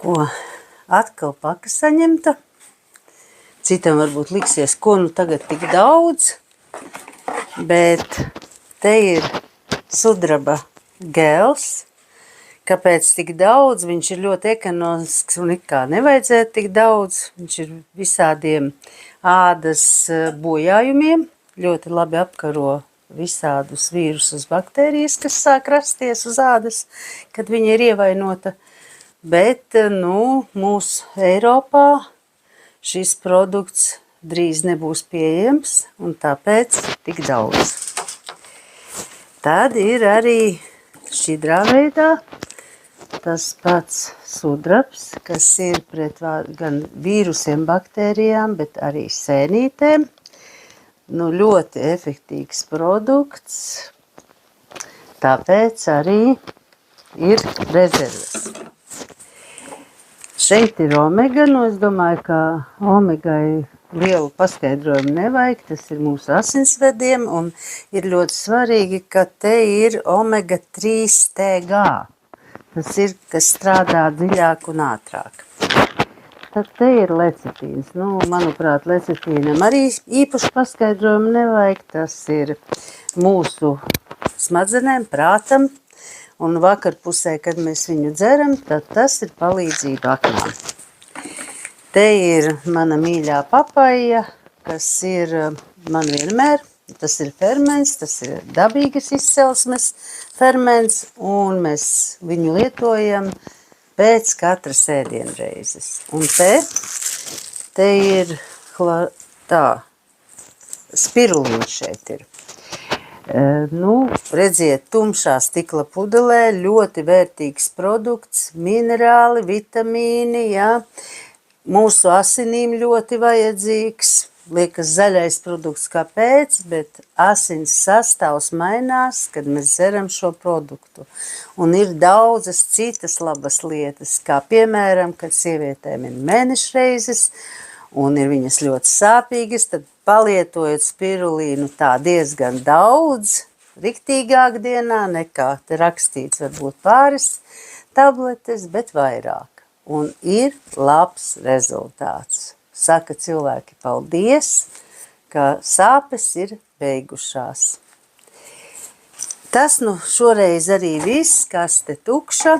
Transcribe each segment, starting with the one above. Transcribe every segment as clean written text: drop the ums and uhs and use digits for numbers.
Ko atkal paka saņemta. Citam varbūt liksies, ko nu tagad tik daudz, bet te ir sudraba gels. Kāpēc tik daudz? Viņš ir ļoti ekonomisks un it kā nevajadzētu tik daudz. Viņš ir visādiem ādas bojājumiem, ļoti labi apkaro visādus vīrusus, baktērijas, kas sāk rasties uz ādas, kad viņa ir ievainota. Bet, mūsu Eiropā šis produkts drīz nebūs pieejams, un tāpēc tik daudz. Tad ir arī šķidrā veidā tas pats sudrabs, kas ir pret gan vīrusiem, baktērijām, bet arī sēnītēm. Ļoti efektīvs produkts, tāpēc arī ir rezerves. Šeit ir omega, es domāju, ka omegai lielu paskaidrojumu nevajag, tas ir mūsu asinsvediem, un ir ļoti svarīgi, ka te ir omega 3 TG. Tas ir, kas strādā dziļāk un ātrāk. Tad te ir lecitīns. Manuprāt, lecitīnam arī īpaši paskaidrojumu nevajag. Tas ir mūsu smadzenēm, prātam, un vakarpusē, kad mēs viņu dzeram, tad tas ir palīdzība aknām. Te ir mana mīļā papaja, kas ir man vienmēr. Tas ir ferments, tas ir dabīgas izcelsmes ferments, un mēs viņu lietojam pēc katras ēdienreizes. Un te ir spirulīns šeit ir. Redziet, tumšā stikla pudelē, ļoti vērtīgs produkts, minerāli, vitamīni, mūsu asinīm ļoti vajadzīgs. Liekas zaļais produkts, kāpēc, bet asins sastāvs mainās, kad mēs dzeram šo produktu. Un ir daudzas citas labas lietas, kā piemēram, kad sievietēm ir mēnešreizes, un ir viņas ļoti sāpīgas, tad palietojot spirulīnu tā diezgan daudz, riktīgāk dienā nekā te rakstīts varbūt pāris tabletes, bet vairāk. Un ir labs rezultāts. Saka cilvēki paldies, ka sāpes ir beigušās. Tas šoreiz arī viss, kaste tukša.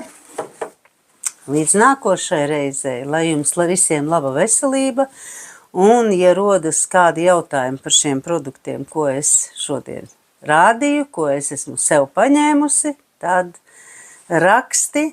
Līdz nākošai reizei, lai jums visiem laba veselība, un ja rodas kādi jautājumi par šiem produktiem, ko es šodien rādīju, ko es esmu sev paņēmusi, tad raksti